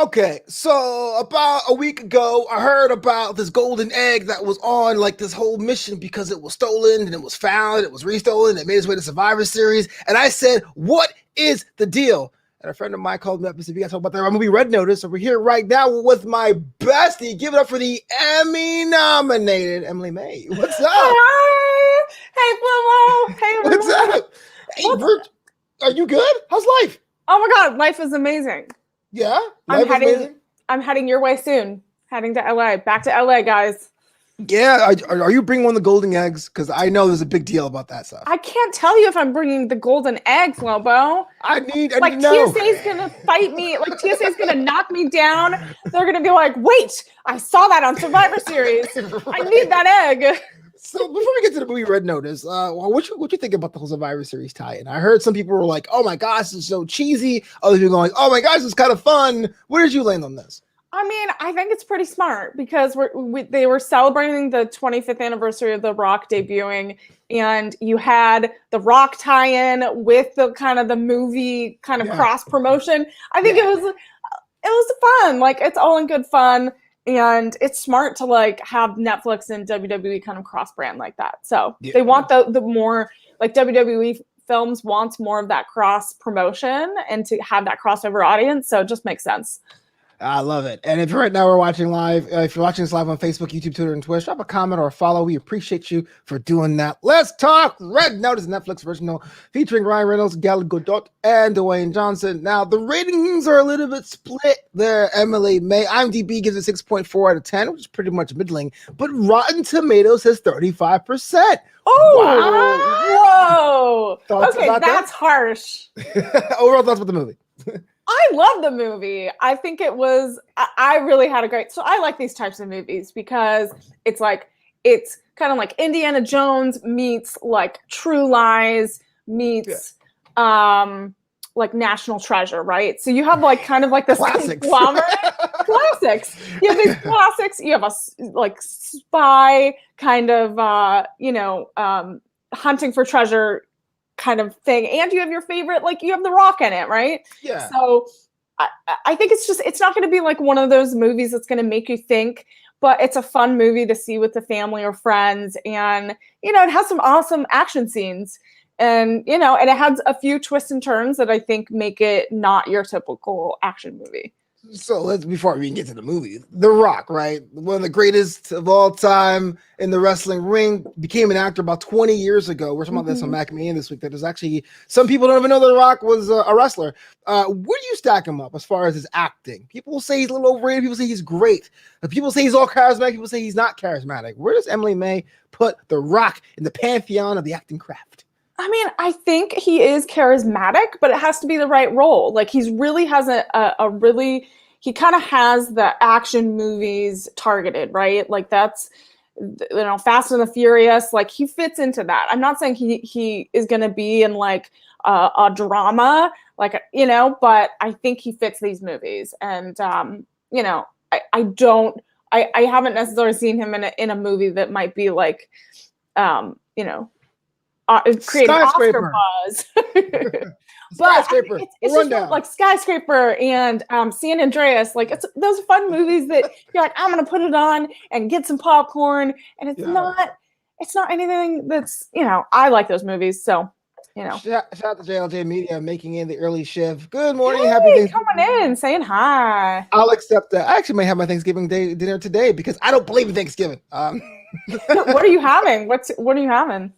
Okay, so about a week ago, I heard about this golden egg that was on like this whole mission because it was stolen and it was found, it was restolen, it made its way to Survivor Series, and I said, "What is the deal?" And a friend of mine called me up and said, "We got to talk about that movie Red Notice." So we're here right now with my bestie. Give it up for the Emmy-nominated Emily May. What's up? Hi. Hey, Flobo. Hey, What's everyone. up? Hey, Bert, are you good? How's life? Oh my God, life is amazing. Yeah, life is amazing. I'm heading your way soon. Heading to LA. Back to LA, guys. Yeah, are you bringing one of the golden eggs? Because I know there's a big deal about that stuff. I can't tell you if I'm bringing the golden egg, Flobo. I need to Like know. TSA's gonna fight me. Like TSA's gonna knock me down. They're gonna be like, "Wait, I saw that on Survivor Series. I need that egg." So before we get to the movie Red Notice, what you think about the whole Survivor Series tie-in? I heard some people were like, "Oh my gosh, this is so cheesy." Other people going, "Oh my gosh, it's kind of fun." Where did you land on this? I mean, I think it's pretty smart because they were celebrating the 25th anniversary of The Rock debuting, and you had The Rock tie-in with the kind of the movie kind of cross promotion. I think it was fun. Like, it's all in good fun, and it's smart to like have Netflix and WWE kind of cross brand like that. So they want the more like WWE films wants more of that cross promotion and to have that crossover audience. So it just makes sense. I love it. And if right now we're watching live, if you're watching us live on Facebook, YouTube, Twitter, and Twitch, drop a comment or a follow. We appreciate you for doing that. Let's talk Red Notice, Netflix original featuring Ryan Reynolds, Gal Gadot, and Dwayne Johnson. Now, the ratings are a little bit split there, Emily May. IMDb gives it 6.4 out of 10, which is pretty much middling, but Rotten Tomatoes says 35%. Oh, wow. Whoa. Okay, that's harsh. Overall thoughts about the movie? I love the movie. I think I really had a great, so I like these types of movies because it's kind of like Indiana Jones meets like True Lies meets, like National Treasure, right? So you have like kind of like this conglomerate classics. You have these classics. You have a like spy kind of, hunting for treasure kind of thing, and you have your favorite, like you have The Rock in it, right? Yeah. So I think it's not going to be like one of those movies that's going to make you think, but it's a fun movie to see with the family or friends, and it has some awesome action scenes, and and it has a few twists and turns that I think make it not your typical action movie. So before we even get to the movie, The Rock, right? One of the greatest of all time in the wrestling ring, became an actor about 20 years ago. We're talking about this on Mac Me this week. That there's actually some people don't even know that The Rock was a wrestler. Where do you stack him up as far as his acting? People say he's a little overrated. People say he's great. People say he's all charismatic. People say he's not charismatic. Where does Emily May put The Rock in the pantheon of the acting craft? I mean, I think he is charismatic, but it has to be the right role. Like he really has he kind of has the action movies targeted, right? Like that's, Fast and the Furious, like he fits into that. I'm not saying he is going to be in like a drama, like, but I think he fits these movies. And, I haven't necessarily seen him in a movie that might be like, create Oscar buzz. Skyscraper. It's just like Skyscraper and San Andreas. Like it's those fun movies that you're like, I'm gonna put it on and get some popcorn, and it's not anything that's I like those movies. So shout out to JLJ Media making in the early shift. Good morning, hey, happy Thanksgiving. Coming in, saying hi. I'll accept that. I actually may have my Thanksgiving dinner today because I don't believe in Thanksgiving. What are you having? What are you having?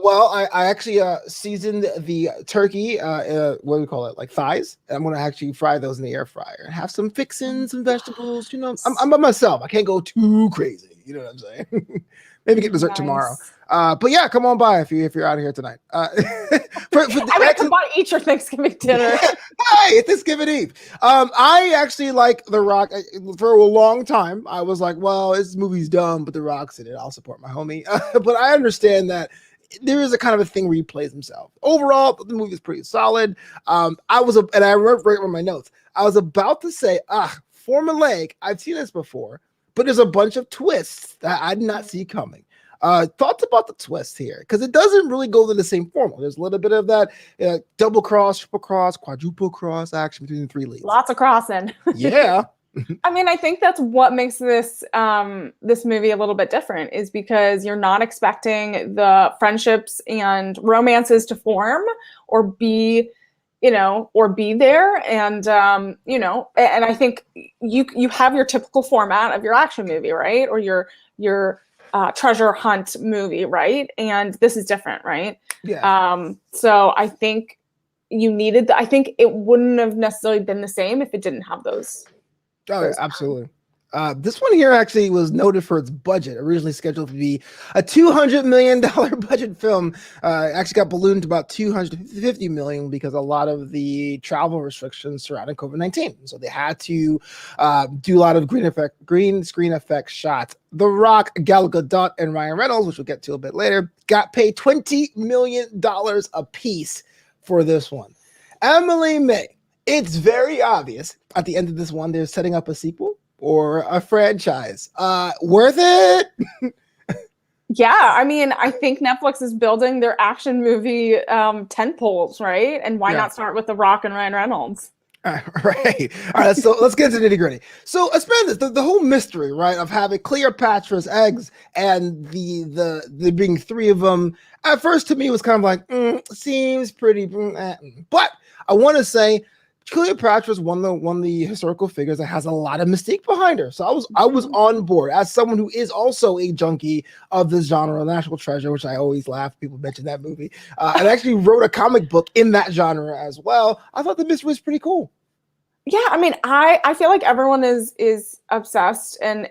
Well, I actually seasoned the turkey, what do we call it, like thighs. I'm going to actually fry those in the air fryer and have some fixins, some vegetables. I'm by myself. I can't go too crazy. You know what I'm saying? Maybe get dessert tomorrow. But yeah, come on by if you're out of here tonight. I'm gonna come by, eat your Thanksgiving dinner. Hey, it's Thanksgiving Eve. I actually like The Rock. For a long time, I was like, well, this movie's dumb, but The Rock's in it. I'll support my homie. But I understand that there is a kind of a thing where he plays himself. Overall, the movie is pretty solid. And I remember right on my notes, I was about to say, formulaic. I've seen this before, but there's a bunch of twists that I did not see coming. Thoughts about the twist here? Because it doesn't really go to the same formula. There's a little bit of that double cross, triple cross, quadruple cross action between the three leads. Lots of crossing. Yeah. I mean, I think that's what makes this this movie a little bit different, is because you're not expecting the friendships and romances to form or be there. And and I think you have your typical format of your action movie, right? Or your treasure hunt movie, right? And this is different, right? Yeah. So I think I think it wouldn't have necessarily been the same if it didn't have those. Oh, yeah, absolutely. This one here actually was noted for its budget. Originally scheduled to be a $200 million budget film, actually got ballooned to about $250 million because a lot of the travel restrictions surrounding COVID-19. So they had to do a lot of green screen effect shots. The Rock, Gal Gadot, and Ryan Reynolds, which we'll get to a bit later, got paid $20 million a piece for this one. Emily May. It's very obvious at the end of this one, they're setting up a sequel or a franchise. Worth it? Yeah, I mean, I think Netflix is building their action movie tent poles, right? And why not start with The Rock and Ryan Reynolds? Right. All right. So let's get to the nitty gritty. So let's the whole mystery, right, of having Cleopatra's eggs and the being three of them. At first, to me, was kind of like seems pretty, but I want to say Cleopatra is one of the historical figures that has a lot of mystique behind her. So I was on board as someone who is also a junkie of this genre, National Treasure, which I always laugh. People mention that movie. I actually wrote a comic book in that genre as well. I thought the mystery was pretty cool. Yeah, I mean, I feel like everyone is obsessed and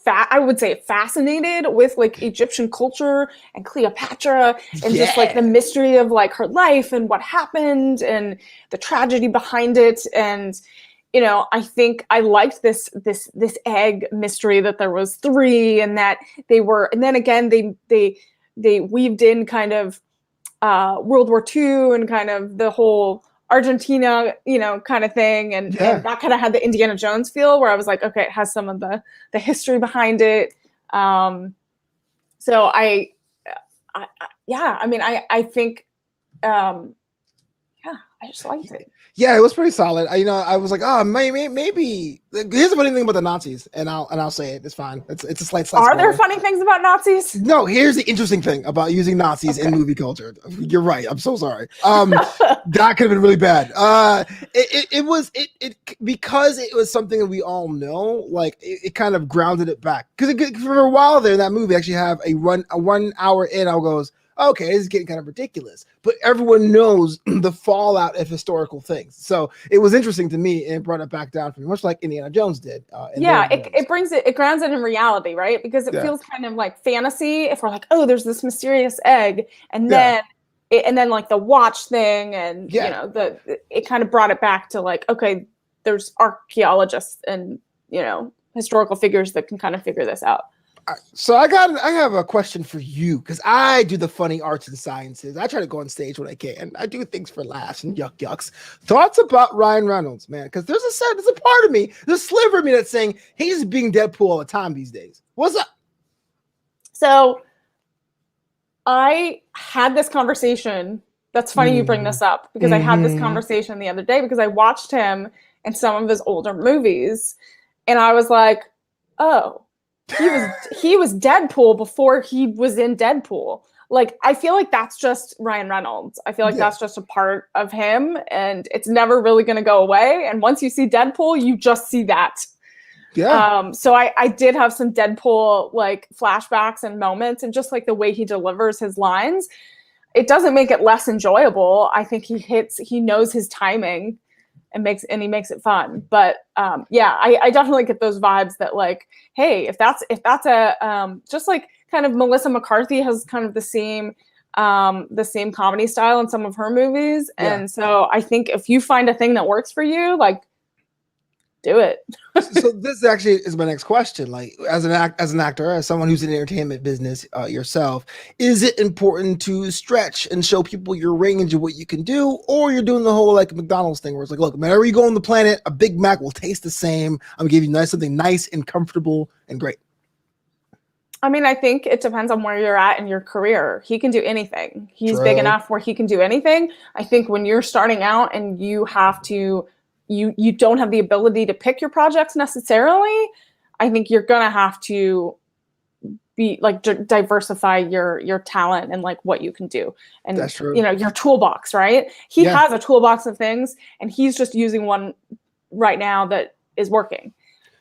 I would say fascinated with like Egyptian culture and Cleopatra and just like the mystery of like her life and what happened and the tragedy behind it. And I think I liked this egg mystery, that there was three and that they were, and then again they weaved in kind of World War II and kind of the whole Argentina, kind of thing. And that kind of had the Indiana Jones feel, where I was like, okay, it has some of the history behind it. So I think, I just liked it. Yeah, it was pretty solid. I was like, oh, maybe. Here's the funny thing about the Nazis, and I'll say it. It's fine. It's a slight. Are there funny things about Nazis? No. Here's the interesting thing about using Nazis in movie culture. You're right. I'm so sorry. That could have been really bad. It was because it was something that we all know. Like it kind of grounded it back, because for a while there in that movie, actually have a 1 hour in. I goes, okay, this is getting kind of ridiculous, but everyone knows the fallout of historical things. So it was interesting to me, and it brought it back down for me, much like Indiana Jones did. It grounds it in reality, right? Because it feels kind of like fantasy. If we're like, oh, there's this mysterious egg, and then like the watch thing, and it kind of brought it back to like, okay, there's archaeologists and historical figures that can kind of figure this out. So I have a question for you, because I do the funny arts and sciences. I try to go on stage when I can. I do things for laughs and yucks. Thoughts about Ryan Reynolds, man? Because there's a part of me, there's a sliver of me that's saying he's being Deadpool all the time these days. What's up? So I had this conversation. That's funny you bring this up, because I had this conversation the other day, because I watched him in some of his older movies, and I was like, oh, he was Deadpool before he was in Deadpool. Like, I feel like that's just Ryan Reynolds. I feel like that's just a part of him, and it's never really going to go away. And once you see Deadpool, you just see that. Yeah. So I did have some Deadpool like flashbacks and moments, and just like the way he delivers his lines, it doesn't make it less enjoyable. I think he knows his timing and he makes it fun. But I definitely get those vibes that like, hey, if that's a just like kind of Melissa McCarthy has kind of the same comedy style in some of her movies. And so I think if you find a thing that works for you, like, do it. So this actually is my next question. Like, as an actor, as someone who's in the entertainment business yourself, is it important to stretch and show people your range of what you can do, or you're doing the whole like McDonald's thing where it's like, look, whenever you go on the planet, a Big Mac will taste the same. I'm gonna give you something nice and comfortable and great. I mean, I think it depends on where you're at in your career. He can do anything. He's big True. enough where he can do anything. I think when you're starting out and you have to, you don't have the ability to pick your projects necessarily, I think you're gonna have to be like diversify your talent and like what you can do, and That's true. your toolbox, right? He has a toolbox of things, and he's just using one right now that is working.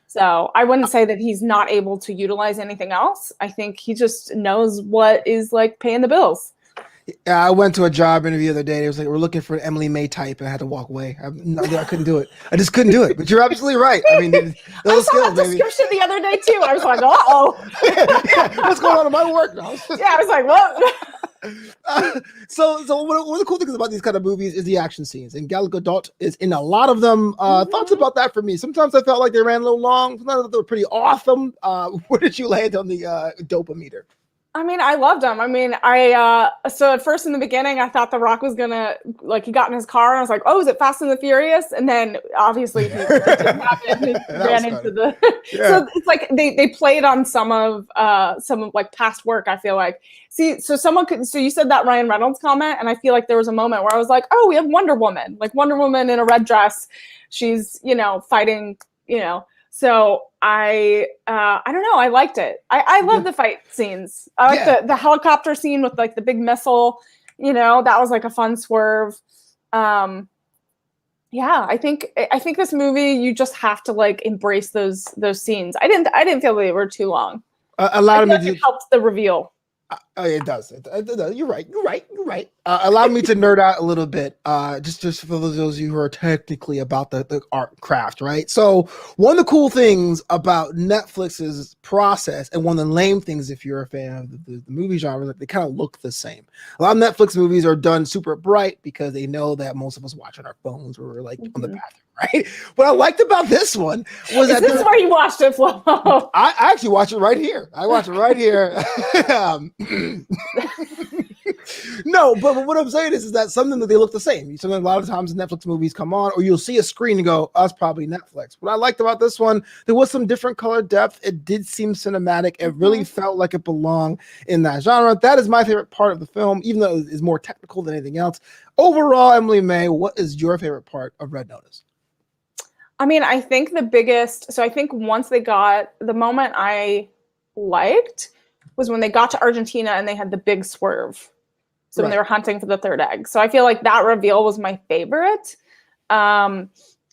So I wouldn't say that he's not able to utilize anything else. I think he just knows what is like paying the bills. I went to a job interview the other day. It was like, we're looking for an Emily May type, and I had to walk away. I couldn't do it. I just couldn't do it. But you're absolutely right. I mean, those I saw skills, that description the other day too. I was like, uh-oh. What's going on in my work now? Yeah, I was like, what? So one of the cool things about these kind of movies is the action scenes, and Gal Gadot is in a lot of them. Thoughts about that for me? Sometimes I felt like they ran a little long. Sometimes they were pretty awesome. Where did you land on the dopometer? I mean, I loved him. I mean, so at first in the beginning, I thought The Rock was gonna, like, he got in his car and I was like, oh, is it Fast and the Furious? And then obviously he didn't happen. He ran into the, so it's like they played on some of like past work, I feel like. See, so you said that Ryan Reynolds comment, and I feel like there was a moment where I was like, oh, we have Wonder Woman in a red dress. She's, fighting, So I don't know. I liked it. I love the fight scenes. I like the helicopter scene with like the big missile. That was like a fun swerve. I think this movie, you just have to like embrace those scenes. I didn't feel they were too long. It helped the reveal. It does. It does. You're right. Allow me to nerd out a little bit, just for those of you who are technically about the art craft, right? So one of the cool things about Netflix's process, and one of the lame things if you're a fan of the movie genre, is that they kind of look the same. A lot of Netflix movies are done super bright because they know that most of us watch on our phones or we're like on the bathroom, right? What I liked about this one was that this is where you watched it, Flobo. I actually watched it right here. No, but what I'm saying is that something that they look the same. A lot of times Netflix movies come on, or you'll see a screen and go, "That's probably Netflix." What I liked about this one, there was some different color depth. It did seem cinematic. It really felt like it belonged in that genre. That is my favorite part of the film, even though it is more technical than anything else. Overall, Emily May, what is your favorite part of Red Notice? I mean, I think the biggest. So I think once they got the moment I liked was when they got to Argentina and they had the big swerve. So when they were hunting for the third egg. So I feel like that reveal was my favorite. And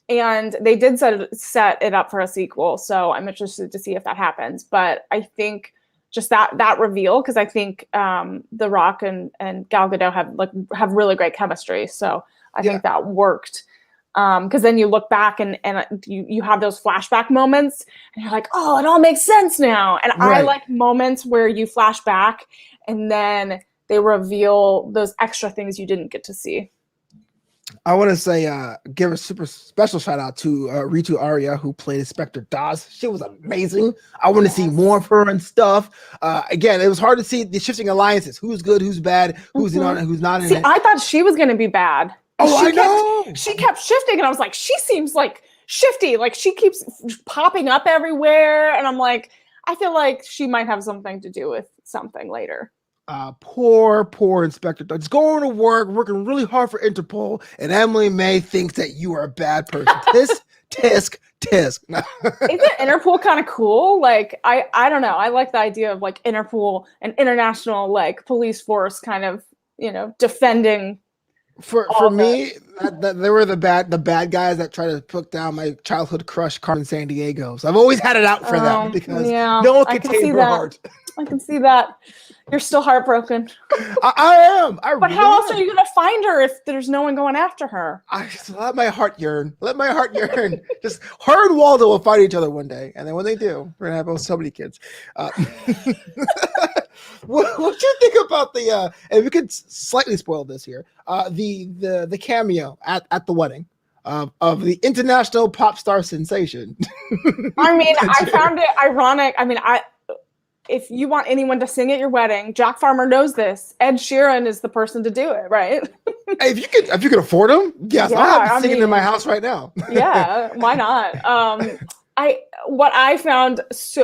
they did set it up for a sequel. So I'm interested to see if that happens. But I think just that reveal, because I think The Rock and Gal Gadot have really great chemistry. So I think that worked. Because then you look back and you have those flashback moments and you're like, oh, it all makes sense now. And I like moments where you flash back and then they reveal those extra things you didn't get to see. I want to say, give a super special shout out to Ritu Arya, who played Inspector Dawes. She was amazing. I want to see more of her and stuff. Again, it was hard to see the shifting alliances. Who's good, who's bad, who's in on it, who's not in it. I thought she was going to be bad. I know. She kept shifting, and I was like, she seems like shifty. Like she keeps popping up everywhere, and I'm like, I feel like she might have something to do with something later. Poor Inspector Dawes. Going to work, working really hard for Interpol, and Emily May thinks that you are a bad person. Tisk. Isn't Interpol kind of cool? Like, I don't know. I like the idea of like Interpol, an international like police force, kind of defending. For me, they were the bad guys that try to put down my childhood crush, Carmen Sandiego. So I've always had it out for them because no one can tame her heart. I can see that. You're still heartbroken. I am. But how else are you going to find her if there's no one going after her? I just let my heart yearn. Just her and Waldo will fight each other one day, and then when they do, we're gonna have so many kids. What you think about the? And we could slightly spoil this here. The cameo at the wedding of the international pop star sensation. I mean, I found it ironic. I mean, if you want anyone to sing at your wedding, Jack Farmer knows this. Ed Sheeran is the person to do it, right? If you could afford him, yes, I'll have it singing in my house right now. Yeah, why not? what I found,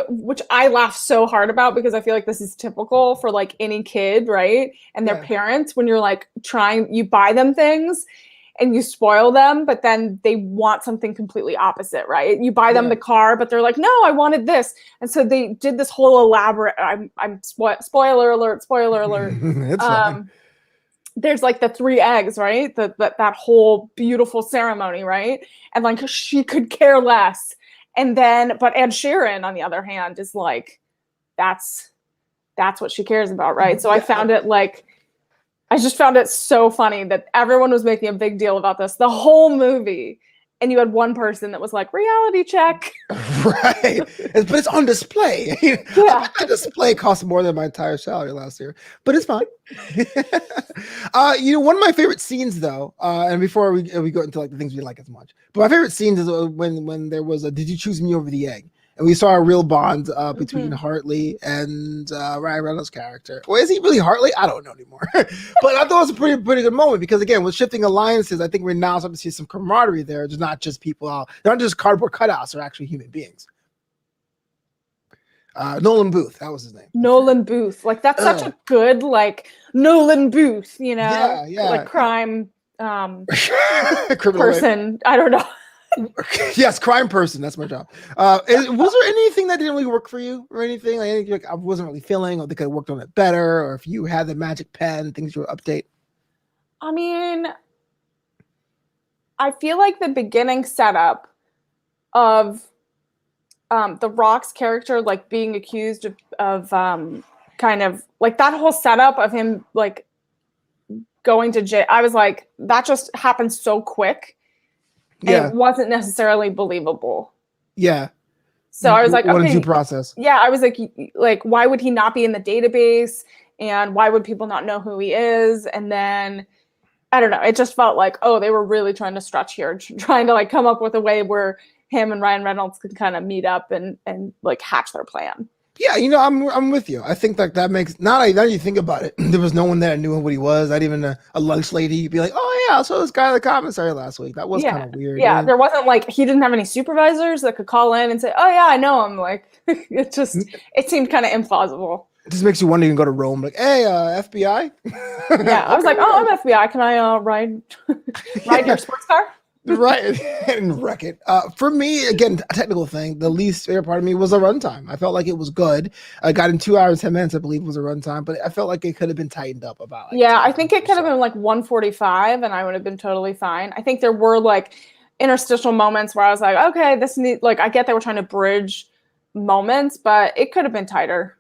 which I laughed so hard about, because I feel like this is typical for like any kid, right? And their parents, when you're like you buy them things and you spoil them, but then they want something completely opposite, right? You buy them the car, but they're like, no, I wanted this. And so they did this whole elaborate, spoiler alert, spoiler alert. It's fine. There's like the 3 eggs, right? That whole beautiful ceremony, right? And like she could care less. And then, but Ed Sheeran, on the other hand, is like, that's what she cares about, right? So I found it like, I just found it so funny that everyone was making a big deal about this the whole movie. And you had one person that was like, reality check. Right. But it's on display. Yeah. That display cost more than my entire salary last year, but it's fine. One of my favorite scenes though, and before we go into like the things we like as much, but my favorite scenes is when there was a "Did you choose me over the egg?" And we saw a real bond between Hartley and Ryan Reynolds' character. Well, is he really Hartley? I don't know anymore. But I thought it was a pretty good moment because, again, with shifting alliances, I think we're now starting to see some camaraderie there. There's not just people out. They're not just cardboard cutouts. They're actually human beings. Nolan Booth, that was his name. Nolan Booth. Like, that's such a good, like, Nolan Booth, you know? Yeah. Like, crime Criminal person. rape. I don't know. Yes, crime person. That's my job. Was there anything that didn't really work for you, or anything like I wasn't really feeling, or they could have worked on it better, or if you had the magic pen, things you would update? I mean, I feel like the beginning setup of The Rock's character, like being accused of kind of like that whole setup of him like going to jail. I was like, that just happened so quick. And it wasn't necessarily believable. Yeah. So I was like, what okay. did you process? Yeah, I was like, why would he not be in the database? And why would people not know who he is? And then, I don't know, it just felt like, oh, they were really trying to stretch here, trying to like come up with a way where him and Ryan Reynolds could kind of meet up and like hatch their plan. Yeah, I'm with you. I think that makes now that you think about it, there was no one there that knew what he was. Not even a lunch lady. You'd be like, oh yeah, I saw this guy in the commissary last week. That was kind of weird. Yeah, there wasn't like he didn't have any supervisors that could call in and say, oh yeah, I know him. Like it seemed kind of implausible. It just makes you wonder. You can go to Rome, like, hey, FBI. Yeah, I was like, oh, I'm FBI. Can I ride your sports car? Right, and wreck it. For me, again, a technical thing, the least favorite part of me was the runtime. I felt like it was good. I got in 2 hours, 10 minutes, I believe was a runtime, but I felt like it could have been tightened up about. Like, I think it could have been like 145 and I would have been totally fine. I think there were like interstitial moments where I was like, okay, I get they were trying to bridge moments, but it could have been tighter.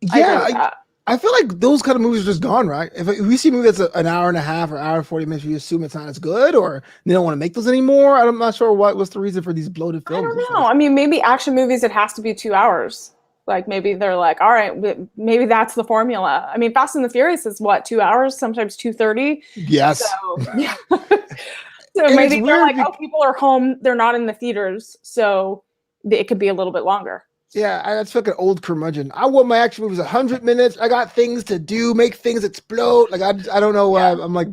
Yeah, I feel like those kind of movies are just gone, right? If we see a movie that's an hour and a half or hour and 40 minutes, we assume it's not as good, or they don't want to make those anymore. I'm not sure what's the reason for these bloated films. I don't know. I mean, maybe action movies, it has to be 2 hours. Like maybe they're like, all right, maybe that's the formula. I mean, Fast and the Furious is what, 2 hours, sometimes 2:30. Yes. So, yeah. So maybe they're like, oh, people are home, they're not in the theaters, so it could be a little bit longer. Yeah, that's like an old curmudgeon. I want my action movies 100 minutes. I got things to do, make things explode. Like I don't know why I'm like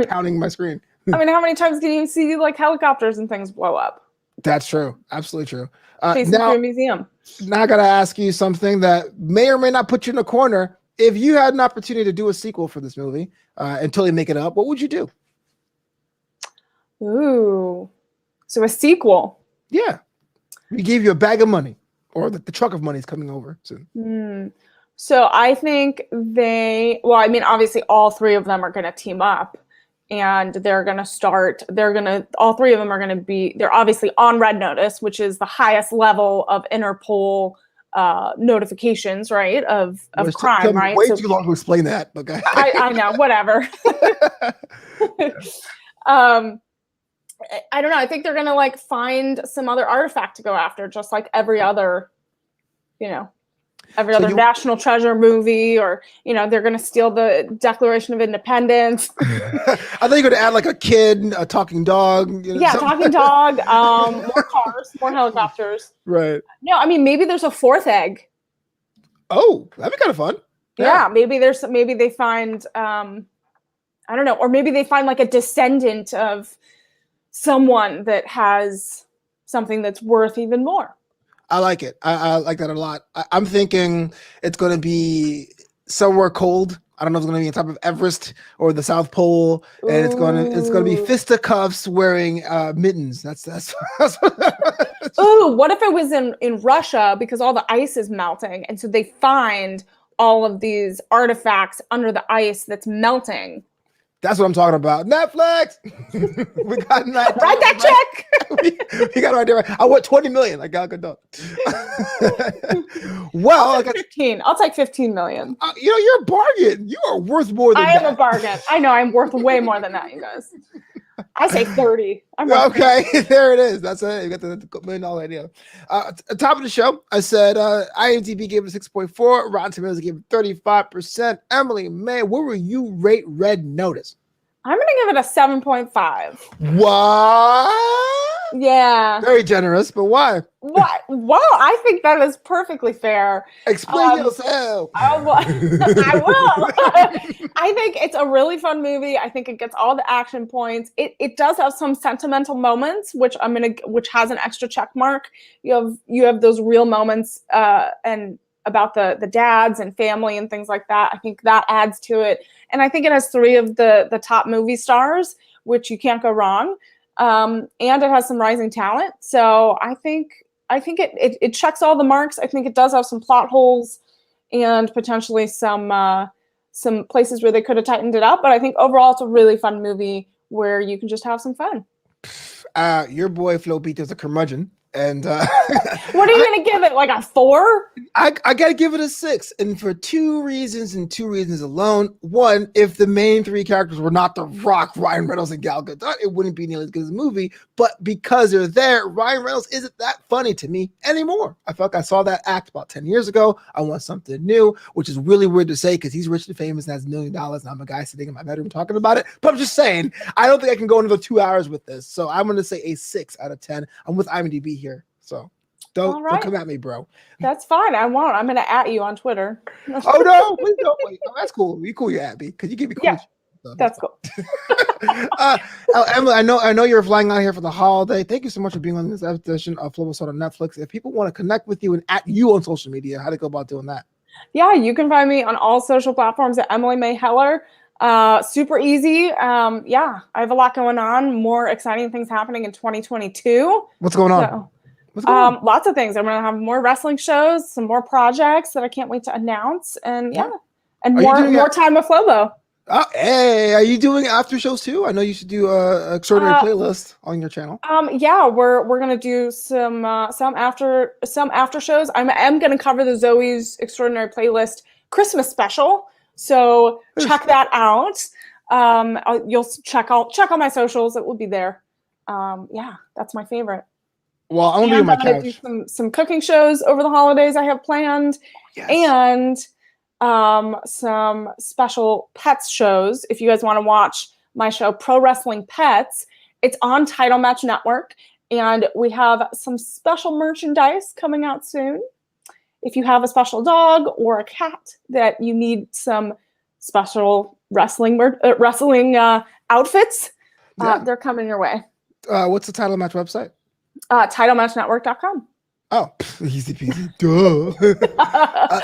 pounding my screen. I mean, how many times can you see like helicopters and things blow up? That's true. Absolutely true. Now, a museum. Now I gotta ask you something that may or may not put you in a corner. If you had an opportunity to do a sequel for this movie and totally make it up, what would you do? Ooh, so a sequel. Yeah, we gave you a bag of money. Or the truck of money is coming over soon. So I think obviously all three of them are going to team up and all three of them are going to be, they're obviously on red notice, which is the highest level of Interpol notifications, right? Of crime, right? Way too long to explain that. Okay. I know, whatever. I don't know. I think they're going to like find some other artifact to go after, just like every other national treasure movie, or, they're going to steal the Declaration of Independence. I thought you were going to add like a kid, a talking dog. Talking dog, more cars, more helicopters. Right. No, I mean, maybe there's a fourth egg. Oh, that'd be kind of fun. Yeah, maybe they find, I don't know, or maybe they find like a descendant of someone that has something that's worth even more. I like it. I like that a lot. I'm thinking it's going to be somewhere cold. I don't know if it's going to be on top of Everest or the South Pole, and it's going to be Ooh. fisticuffs wearing mittens. That's Ooh, what if it was in Russia because all the ice is melting, and so they find all of these artifacts under the ice that's melting? That's what I'm talking about. Netflix. We got an idea. Write that check. we got an idea. Right? I want 20 million. I got good done. Well, I'll take 15. I'll take 15 million. You're a bargain. You are worth more than I that. am a bargain. I know I'm worth way more than that, you guys. I say 30. I'm okay. 30. There it is. That's it. You got the $1 million idea. Top of the show, I said IMDb gave it a 6.4. Rotten Tomatoes gave it 35%. Emily May, what will you rate Red Notice? I'm going to give it a 7.5. What? Yeah. Very generous, but why? What? Well, I think that is perfectly fair. Explain yourself. I will. I think it's a really fun movie. I think it gets all the action points. It does have some sentimental moments, which has an extra check mark. You have those real moments and about the dads and family and things like that. I think that adds to it. And I think it has 3 of the top movie stars, which you can't go wrong. And it has some rising talent. So I think it checks all the marks. I think it does have some plot holes and potentially some places where they could have tightened it up. But I think overall it's a really fun movie where you can just have some fun. Your boy Flobito's a curmudgeon. And what are you going to give it? Like a 4? I got to give it a 6. And for 2 reasons and 2 reasons alone. One, if the main 3 characters were not The Rock, Ryan Reynolds, and Gal Gadot, it wouldn't be nearly as good as a movie. But because they're there, Ryan Reynolds isn't that funny to me anymore. I felt like I saw that act about 10 years ago. I want something new, which is really weird to say because he's rich and famous and has $1 million. And I'm a guy sitting in my bedroom talking about it. But I'm just saying, I don't think I can go another 2 hours with this. So I'm going to say a 6 out of 10. I'm with IMDb here. So don't come at me, bro. That's fine. I won't. I'm going to at you on Twitter. Oh, no. Please don't. Wait. No, that's cool. You cool. You at me because you give me cool. Yeah, that's cool. Emily, I know you're flying out here for the holiday. Thank you so much for being on this edition of Flobo on Netflix. If people want to connect with you and at you on social media, how to go about doing that? Yeah, you can find me on all social platforms at Emily May Heller. Super easy. Yeah, I have a lot going on. More exciting things happening in 2022. What's going on? Lots of things. I'm going to have more wrestling shows, some more projects that I can't wait to announce, and and more time with Flobo. Oh, hey, are you doing after shows too? I know you should do a extraordinary playlist on your channel. Yeah, we're gonna do some after shows. I'm gonna cover the Zoe's Extraordinary Playlist Christmas special. So check that out. You'll check all my socials. It will be there. Yeah, that's my favorite. Well, I'm gonna be on my couch. Do some cooking shows over the holidays I have planned, and some special pets shows. If you guys want to watch my show, Pro Wrestling Pets, it's on Title Match Network, and we have some special merchandise coming out soon. If you have a special dog or a cat that you need some special wrestling outfits, they're coming your way. What's the Title Match website? TitleMatchNetwork.com. Oh, easy peasy. Duh.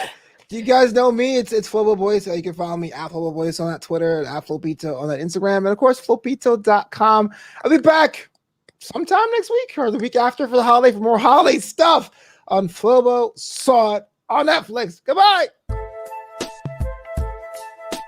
You guys know me. It's Flobo Boy. So you can follow me at Flobo Boys on that Twitter, at Flopito on that Instagram, and of course, Flopito.com. I'll be back sometime next week or the week after for the holiday for more holiday stuff on Flobo Saw It on Netflix. Goodbye.